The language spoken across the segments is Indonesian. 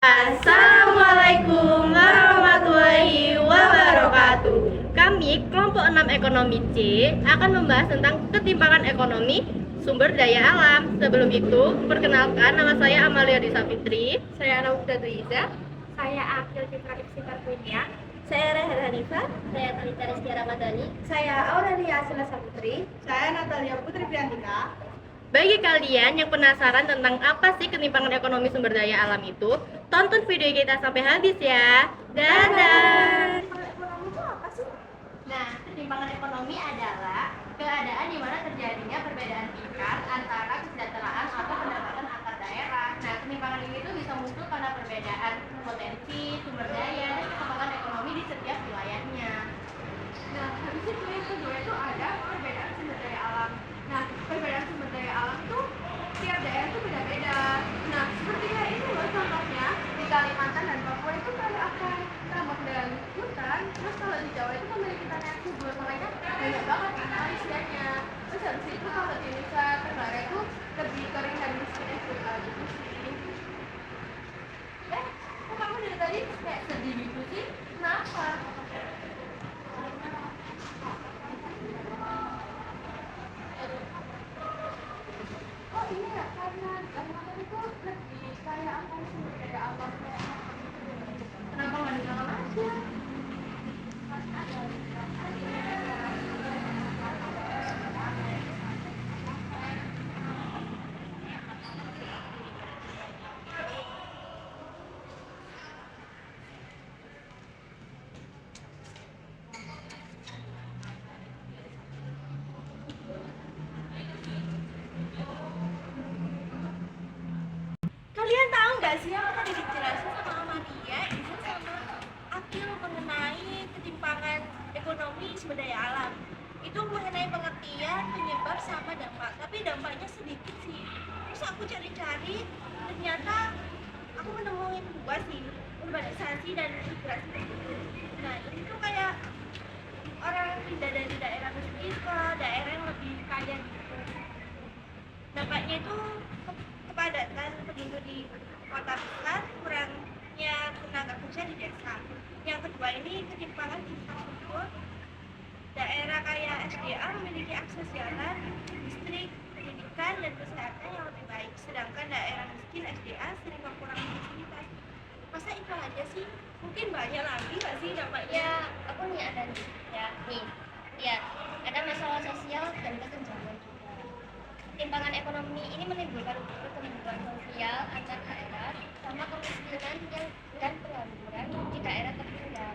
Assalamualaikum warahmatullahi wabarakatuh. Kami kelompok 6 ekonomi C akan membahas tentang ketimpangan ekonomi sumber daya alam. Sebelum itu, perkenalkan nama saya Amalia Disa Fitri. Saya Raufda Iza. Saya Akil Fitra Ifsifar Punya. Saya Rehan Hanifah. Saya Talita Rizky Ramadhani. Saya Aurelia Asila Saputri. Saya Natalia Putri Priyantika. Bagi kalian yang penasaran tentang apa sih ketimpangan ekonomi sumber daya alam itu, tonton video kita sampai habis ya. Dadah! Ekonomi itu apa sih? Nah, ketimpangan ekonomi adalah keadaan di mana terjadinya perbedaan tingkat antara kesejahteraan atau pendapatan antar daerah. Nah, ketimpangan ini tuh bisa muncul karena perbedaan potensi, sumber daya, dan perkembangan ekonomi di setiap wilayahnya. Nah, habis itu yang kedua itu ada perbedaan sumber daya alam. Nah, perbedaan sumber daya alam tuh tiap daerah tuh beda-beda. Nah, seperti kayak ini loh contohnya di Kalimantan dan Papua itu kayak akan tambak dan hutan. Terus kalau di Jawa itu memiliki tanah yang subur, makanya banyak banget manusianya. Terus habis itu kalau di Indonesia Tenggara itu lebih kering dan miskin gitu sih. Kok kamu dari tadi kayak sedih gitu sih? Kenapa? Oh iya, karena Kalimantan itu lebih kaya akan sumber daya alam kayak kenapa nggak di dalam aja? Kalian tahu nggak sih yang tadi dijelasin sama Amalia, Iza sama Akil mengenai ketimpangan ekonomi sumber daya alam? Itu mengenai pengertian, penyebab sama dampak. Tapi dampaknya sedikit sih. Terus aku cari-cari, ternyata aku menemuin dua sih, urbanisasi dan migrasi. Nah ini tuh kayak orang pindah dari daerah miskin ke daerah yang lebih kaya gitu. Dampaknya itu kepadatan penduduk di kota besar, kurangnya tenaga kerja di desa. Yang kedua ini ketimpangan infrastruktur. Daerah kaya SDA memiliki akses jalan, listrik, pendidikan, dan kesehatan yang lebih baik. Sedangkan daerah miskin SDA sering kekurangan fasilitas. Masa itu aja sih? Mungkin banyak lagi nggak sih dampaknya? Aku nih ada nih ya nih lihat ada masalah sosial dan kesenjangan juga. Ketimpangan ekonomi ini menimbulkan pertumbuhan sosial antar daerah sama kemiskinan yang dan pengangguran di daerah tertinggal,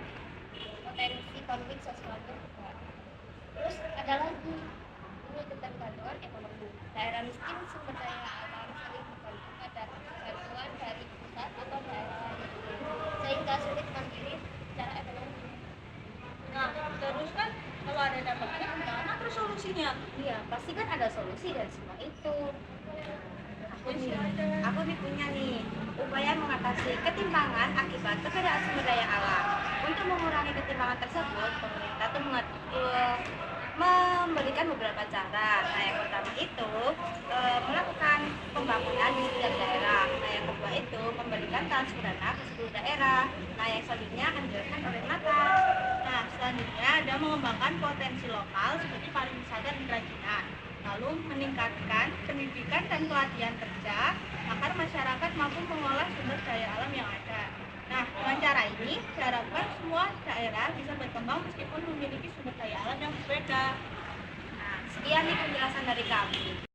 potensi konflik sosial juga. Terus ada lagi ini ketergantungan ekonomi. Daerah miskin sumber daya alam sering bergantung pada bantuan dari pusat atau daerah lain sehingga sulit mandiri secara ekonomi. Nah, terus kan kalau ada dampaknya gimana terus solusinya? Iya, pasti kan ada solusi dari semua itu. Aku nih punya nih upaya mengatasi ketimpangan akibat perbedaan sumber daya alam. Untuk mengurangi ketimpangan tersebut, pemerintah tuh memberikan beberapa cara. Nah, yang pertama itu melakukan pembangunan di setiap daerah. Nah, yang kedua itu memberikan transfer dana ke seluruh daerah. Nah, yang selanjutnya akan dijelaskan oleh Nata. Nah, selanjutnya ada mengembangkan potensi lokal seperti pariwisata dan kerajinan. Lalu meningkatkan pendidikan dan pelatihan kerja agar masyarakat mampu mengolah sumber daya alam yang ada. Nah, dengan cara ini diharapkan semua daerah bisa berkembang meskipun memiliki sumber daya alam yang berbeda. Nah, sekian nih penjelasan dari kami.